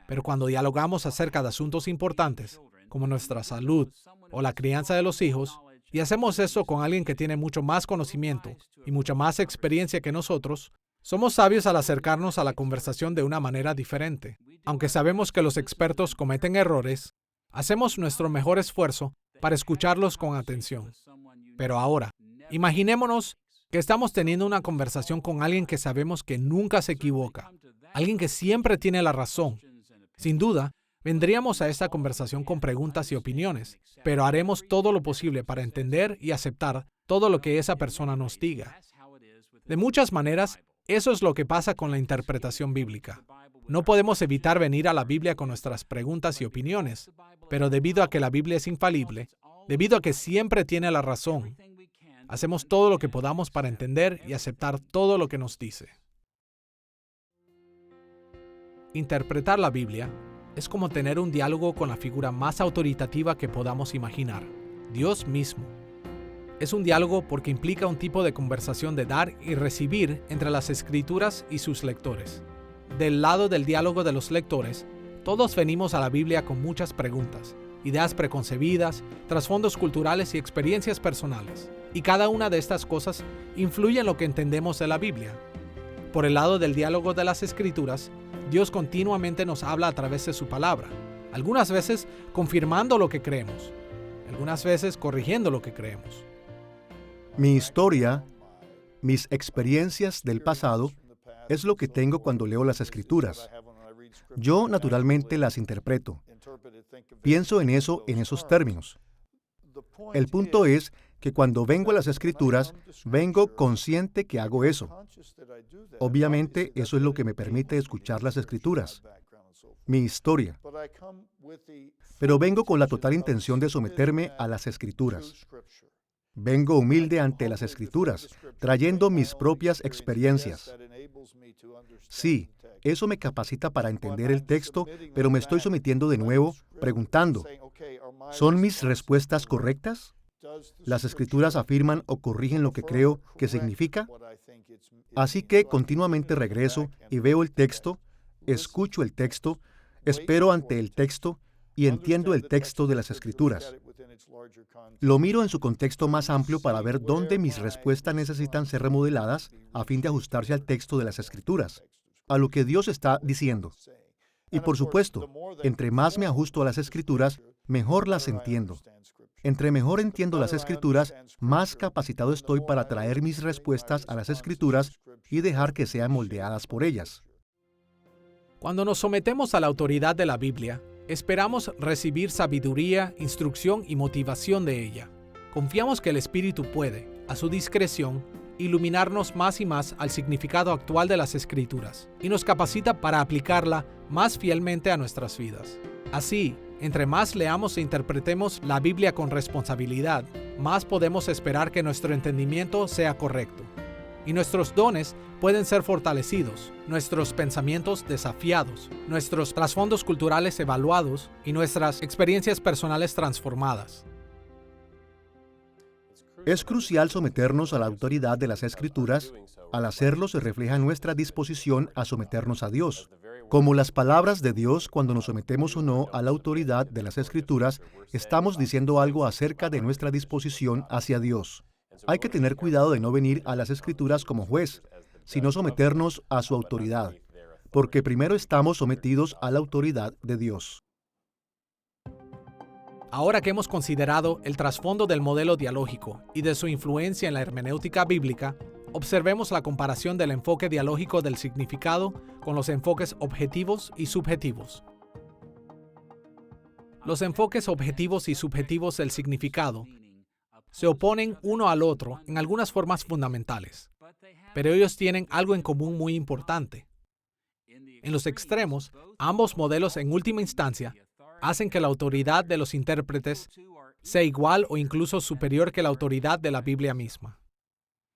Pero cuando dialogamos acerca de asuntos importantes, como nuestra salud o la crianza de los hijos, y hacemos eso con alguien que tiene mucho más conocimiento y mucha más experiencia que nosotros, somos sabios al acercarnos a la conversación de una manera diferente. Aunque sabemos que los expertos cometen errores, hacemos nuestro mejor esfuerzo para escucharlos con atención. Pero ahora, imaginémonos que estamos teniendo una conversación con alguien que sabemos que nunca se equivoca, alguien que siempre tiene la razón. Sin duda, vendríamos a esta conversación con preguntas y opiniones, pero haremos todo lo posible para entender y aceptar todo lo que esa persona nos diga. De muchas maneras, eso es lo que pasa con la interpretación bíblica. No podemos evitar venir a la Biblia con nuestras preguntas y opiniones, pero debido a que la Biblia es infalible, debido a que siempre tiene la razón, hacemos todo lo que podamos para entender y aceptar todo lo que nos dice. Interpretar la Biblia es como tener un diálogo con la figura más autoritativa que podamos imaginar, Dios mismo. Es un diálogo porque implica un tipo de conversación de dar y recibir entre las Escrituras y sus lectores. Del lado del diálogo de los lectores, todos venimos a la Biblia con muchas preguntas, ideas preconcebidas, trasfondos culturales y experiencias personales. Y cada una de estas cosas influye en lo que entendemos de la Biblia. Por el lado del diálogo de las Escrituras, Dios continuamente nos habla a través de su palabra, algunas veces confirmando lo que creemos, algunas veces corrigiendo lo que creemos. Mi historia, mis experiencias del pasado, es lo que tengo cuando leo las Escrituras. Yo naturalmente las interpreto. Pienso en eso en esos términos. El punto es que cuando vengo a las Escrituras, vengo consciente que hago eso. Obviamente, eso es lo que me permite escuchar las Escrituras, mi historia. Pero vengo con la total intención de someterme a las Escrituras. Vengo humilde ante las Escrituras, trayendo mis propias experiencias. Sí, eso me capacita para entender el texto, pero me estoy sometiendo de nuevo, preguntando, ¿son mis respuestas correctas? ¿Las Escrituras afirman o corrigen lo que creo que significa? Así que continuamente regreso y veo el texto, escucho el texto, espero ante el texto y entiendo el texto de las Escrituras. Lo miro en su contexto más amplio para ver dónde mis respuestas necesitan ser remodeladas a fin de ajustarse al texto de las Escrituras, a lo que Dios está diciendo. Y por supuesto, entre más me ajusto a las Escrituras, mejor las entiendo. Entre mejor entiendo las Escrituras, más capacitado estoy para traer mis respuestas a las Escrituras y dejar que sean moldeadas por ellas. Cuando nos sometemos a la autoridad de la Biblia, esperamos recibir sabiduría, instrucción y motivación de ella. Confiamos que el Espíritu puede, a su discreción, iluminarnos más y más al significado actual de las Escrituras y nos capacita para aplicarla más fielmente a nuestras vidas. Así, entre más leamos e interpretemos la Biblia con responsabilidad, más podemos esperar que nuestro entendimiento sea correcto. Y nuestros dones pueden ser fortalecidos, nuestros pensamientos desafiados, nuestros trasfondos culturales evaluados y nuestras experiencias personales transformadas. Es crucial someternos a la autoridad de las Escrituras. Al hacerlo se refleja nuestra disposición a someternos a Dios. Como las palabras de Dios, cuando nos sometemos o no a la autoridad de las Escrituras, estamos diciendo algo acerca de nuestra disposición hacia Dios. Hay que tener cuidado de no venir a las Escrituras como juez, sino someternos a su autoridad. porque primero estamos sometidos a la autoridad de Dios. Ahora que hemos considerado el trasfondo del modelo dialógico y de su influencia en la hermenéutica bíblica, observemos la comparación del enfoque dialógico del significado con los enfoques objetivos y subjetivos. Los enfoques objetivos y subjetivos del significado se oponen uno al otro en algunas formas fundamentales, pero ellos tienen algo en común muy importante. En los extremos, ambos modelos en última instancia hacen que la autoridad de los intérpretes sea igual o incluso superior que la autoridad de la Biblia misma.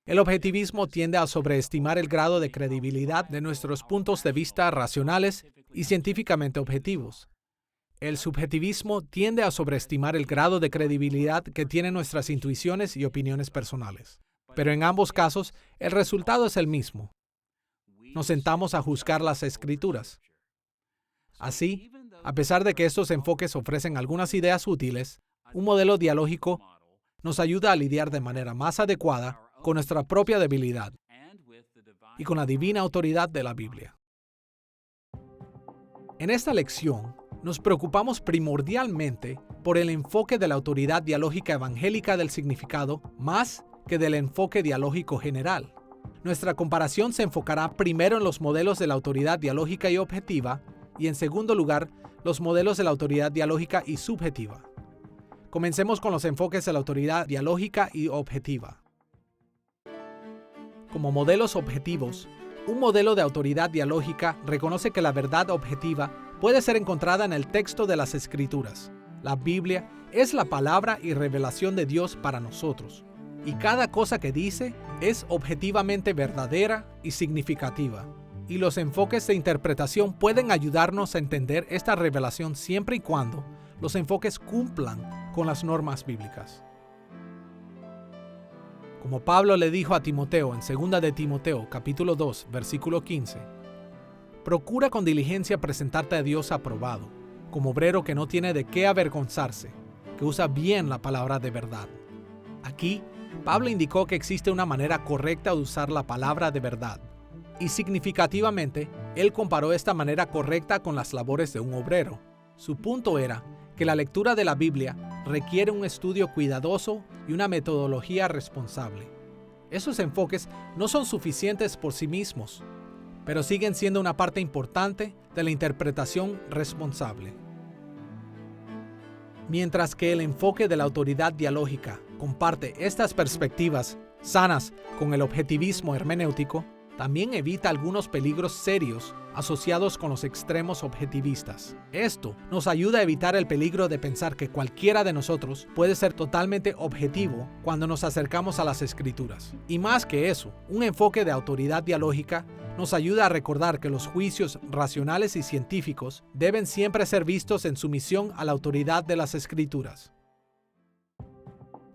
El objetivismo tiende a sobreestimar el grado de credibilidad de nuestros puntos de vista racionales y científicamente objetivos. El subjetivismo tiende a sobreestimar el grado de credibilidad que tienen nuestras intuiciones y opiniones personales. Pero en ambos casos, el resultado es el mismo. Nos sentamos a juzgar las Escrituras. Así, a pesar de que estos enfoques ofrecen algunas ideas útiles, un modelo dialógico nos ayuda a lidiar de manera más adecuada con nuestra propia debilidad y con la divina autoridad de la Biblia. En esta lección, nos preocupamos primordialmente por el enfoque de la autoridad dialógica evangélica del significado más que del enfoque dialógico general. Nuestra comparación se enfocará primero en los modelos de la autoridad dialógica y objetiva y en segundo lugar, los modelos de la autoridad dialógica y subjetiva. Comencemos con los enfoques de la autoridad dialógica y objetiva. Como modelos objetivos, un modelo de autoridad dialógica reconoce que la verdad objetiva puede ser encontrada en el texto de las Escrituras. La Biblia es la palabra y revelación de Dios para nosotros, y cada cosa que dice es objetivamente verdadera y significativa. Y los enfoques de interpretación pueden ayudarnos a entender esta revelación siempre y cuando los enfoques cumplan con las normas bíblicas. Como Pablo le dijo a Timoteo en 2 de Timoteo, capítulo 2, versículo 15, procura con diligencia presentarte a Dios aprobado, como obrero que no tiene de qué avergonzarse, que usa bien la palabra de verdad. Aquí, Pablo indicó que existe una manera correcta de usar la palabra de verdad, y significativamente, él comparó esta manera correcta con las labores de un obrero. Su punto era que la lectura de la Biblia requiere un estudio cuidadoso y una metodología responsable. Esos enfoques no son suficientes por sí mismos, pero siguen siendo una parte importante de la interpretación responsable. Mientras que el enfoque de la autoridad dialógica comparte estas perspectivas sanas con el objetivismo hermenéutico, también evita algunos peligros serios asociados con los extremos objetivistas. Esto nos ayuda a evitar el peligro de pensar que cualquiera de nosotros puede ser totalmente objetivo cuando nos acercamos a las Escrituras. Y más que eso, un enfoque de autoridad dialógica nos ayuda a recordar que los juicios racionales y científicos deben siempre ser vistos en sumisión a la autoridad de las Escrituras.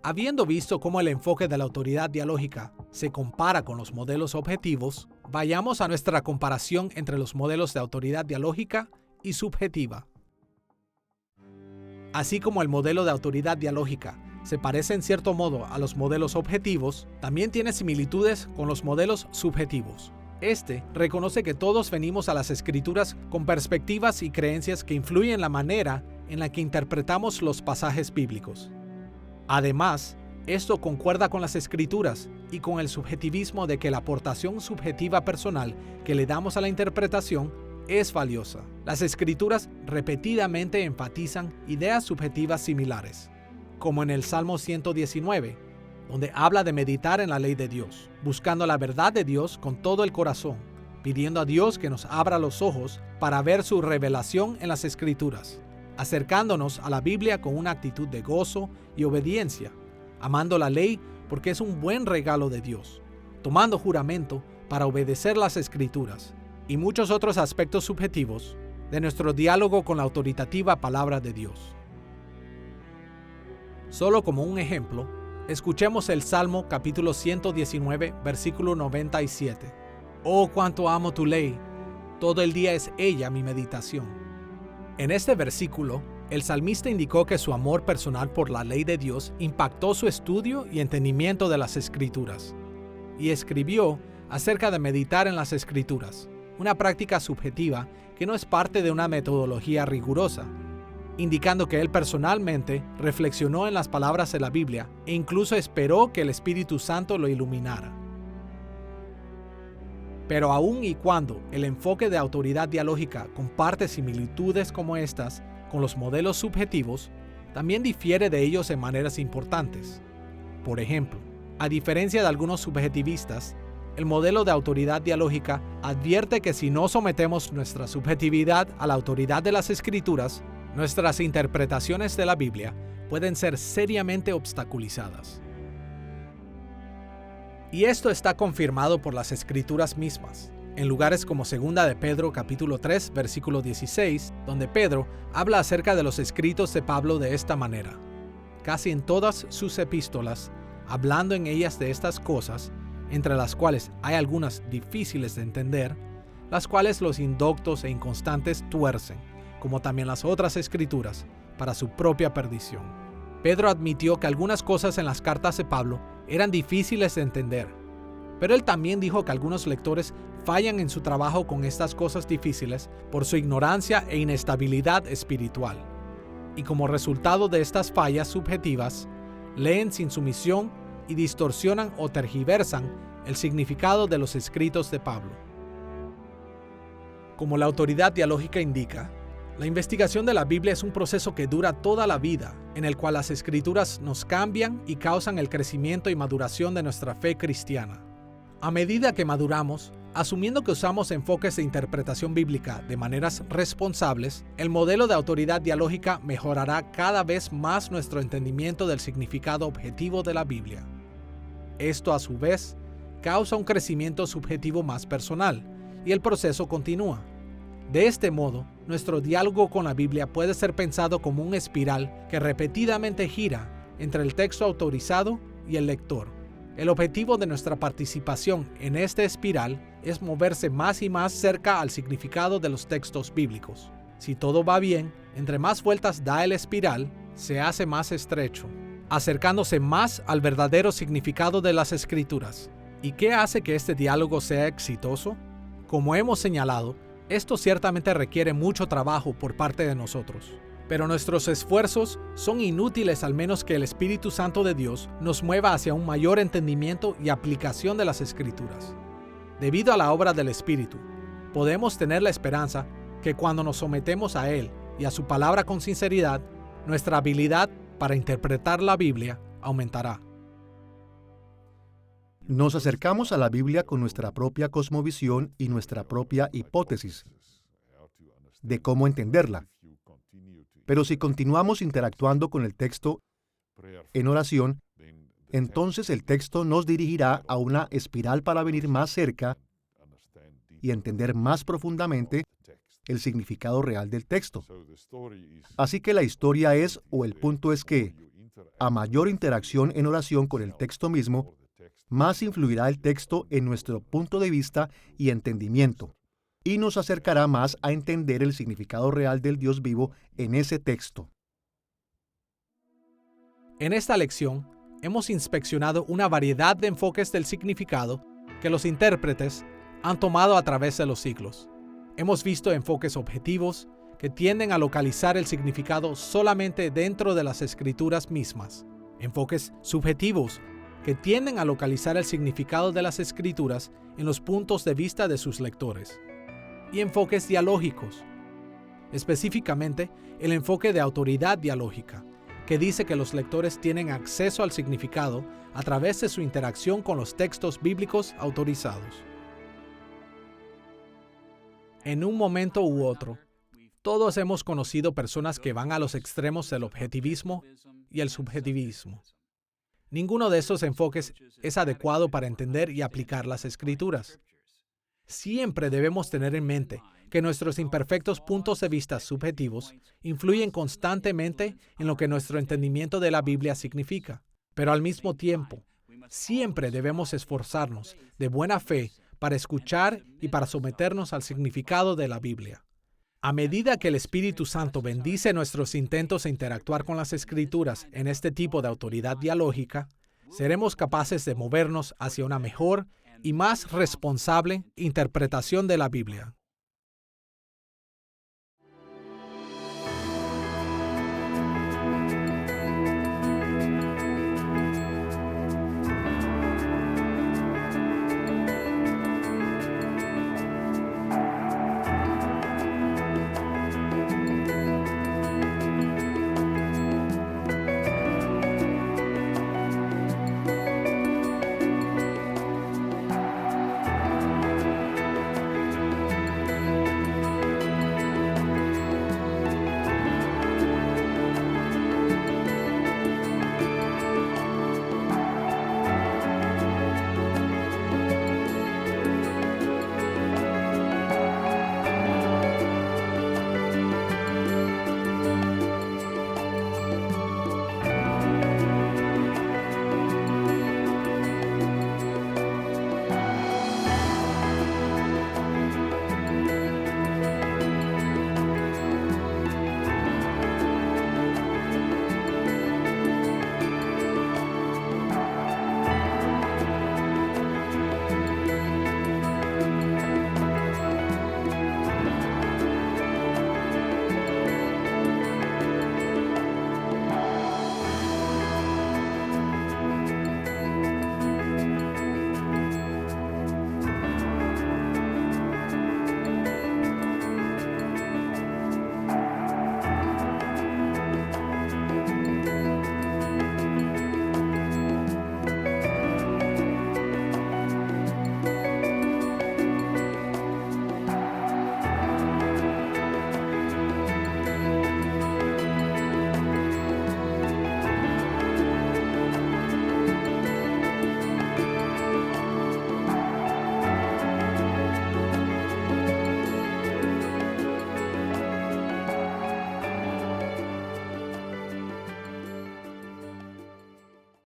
Habiendo visto cómo el enfoque de la autoridad dialógica se compara con los modelos objetivos, vayamos a nuestra comparación entre los modelos de autoridad dialógica y subjetiva. Así como el modelo de autoridad dialógica se parece en cierto modo a los modelos objetivos, también tiene similitudes con los modelos subjetivos. Este reconoce que todos venimos a las Escrituras con perspectivas y creencias que influyen en la manera en la que interpretamos los pasajes bíblicos. Además, esto concuerda con las Escrituras y con el subjetivismo de que la aportación subjetiva personal que le damos a la interpretación es valiosa. Las Escrituras repetidamente enfatizan ideas subjetivas similares, como en el Salmo 119, donde habla de meditar en la ley de Dios, buscando la verdad de Dios con todo el corazón, pidiendo a Dios que nos abra los ojos para ver su revelación en las Escrituras, acercándonos a la Biblia con una actitud de gozo y obediencia, amando la ley porque es un buen regalo de Dios, tomando juramento para obedecer las Escrituras y muchos otros aspectos subjetivos de nuestro diálogo con la autoritativa palabra de Dios. Solo como un ejemplo, escuchemos el Salmo capítulo 119, versículo 97. Oh, cuánto amo tu ley, todo el día es ella mi meditación. En este versículo, el salmista indicó que su amor personal por la ley de Dios impactó su estudio y entendimiento de las Escrituras, y escribió acerca de meditar en las Escrituras. una práctica subjetiva que no es parte de una metodología rigurosa, indicando que él personalmente reflexionó en las palabras de la Biblia e incluso esperó que el Espíritu Santo lo iluminara. Pero aun y cuando el enfoque de autoridad dialógica comparte similitudes como estas con los modelos subjetivos, también difiere de ellos en maneras importantes. Por ejemplo, a diferencia de algunos subjetivistas, el modelo de autoridad dialógica advierte que si no sometemos nuestra subjetividad a la autoridad de las Escrituras, nuestras interpretaciones de la Biblia pueden ser seriamente obstaculizadas. Y esto está confirmado por las Escrituras mismas, en lugares como 2 de Pedro capítulo 3, versículo 16, donde Pedro habla acerca de los escritos de Pablo de esta manera. Casi en todas sus epístolas, hablando en ellas de estas cosas, entre las cuales hay algunas difíciles de entender, las cuales los indoctos e inconstantes tuercen, como también las otras escrituras, para su propia perdición. Pedro admitió que algunas cosas en las cartas de Pablo eran difíciles de entender, pero él también dijo que algunos lectores fallan en su trabajo con estas cosas difíciles por su ignorancia e inestabilidad espiritual. Y como resultado de estas fallas subjetivas, leen sin sumisión y distorsionan o tergiversan el significado de los escritos de Pablo. Como la autoridad dialógica indica, la investigación de la Biblia es un proceso que dura toda la vida, en el cual las Escrituras nos cambian y causan el crecimiento y maduración de nuestra fe cristiana. A medida que maduramos, asumiendo que usamos enfoques de interpretación bíblica de maneras responsables, el modelo de autoridad dialógica mejorará cada vez más nuestro entendimiento del significado objetivo de la Biblia. Esto, a su vez, causa un crecimiento subjetivo más personal, y el proceso continúa. De este modo, nuestro diálogo con la Biblia puede ser pensado como un espiral que repetidamente gira entre el texto autorizado y el lector. El objetivo de nuestra participación en esta espiral es moverse más y más cerca al significado de los textos bíblicos. Si todo va bien, entre más vueltas da el espiral, se hace más estrecho, acercándose más al verdadero significado de las Escrituras. ¿Y qué hace que este diálogo sea exitoso? Como hemos señalado, esto ciertamente requiere mucho trabajo por parte de nosotros, pero nuestros esfuerzos son inútiles al menos que el Espíritu Santo de Dios nos mueva hacia un mayor entendimiento y aplicación de las Escrituras. Debido a la obra del Espíritu, podemos tener la esperanza que cuando nos sometemos a Él y a su palabra con sinceridad, nuestra habilidad para interpretar la Biblia aumentará. Nos acercamos a la Biblia con nuestra propia cosmovisión y nuestra propia hipótesis de cómo entenderla. Pero si continuamos interactuando con el texto en oración, entonces el texto nos dirigirá a una espiral para venir más cerca y entender más profundamente el significado real del texto. Así que la historia es, o el punto es que, a mayor interacción en oración con el texto mismo, más influirá el texto en nuestro punto de vista y entendimiento, y nos acercará más a entender el significado real del Dios vivo en ese texto. En esta lección, hemos inspeccionado una variedad de enfoques del significado que los intérpretes han tomado a través de los siglos. Hemos visto enfoques objetivos que tienden a localizar el significado solamente dentro de las Escrituras mismas, enfoques subjetivos que tienden a localizar el significado de las Escrituras en los puntos de vista de sus lectores, y enfoques dialógicos, específicamente el enfoque de autoridad dialógica, que dice que los lectores tienen acceso al significado a través de su interacción con los textos bíblicos autorizados. En un momento u otro, todos hemos conocido personas que van a los extremos del objetivismo y el subjetivismo. Ninguno de estos enfoques es adecuado para entender y aplicar las Escrituras. Siempre debemos tener en mente que nuestros imperfectos puntos de vista subjetivos influyen constantemente en lo que nuestro entendimiento de la Biblia significa. Pero al mismo tiempo, siempre debemos esforzarnos de buena fe para escuchar y para someternos al significado de la Biblia. A medida que el Espíritu Santo bendice nuestros intentos de interactuar con las Escrituras en este tipo de autoridad dialógica, seremos capaces de movernos hacia una mejor y más responsable interpretación de la Biblia.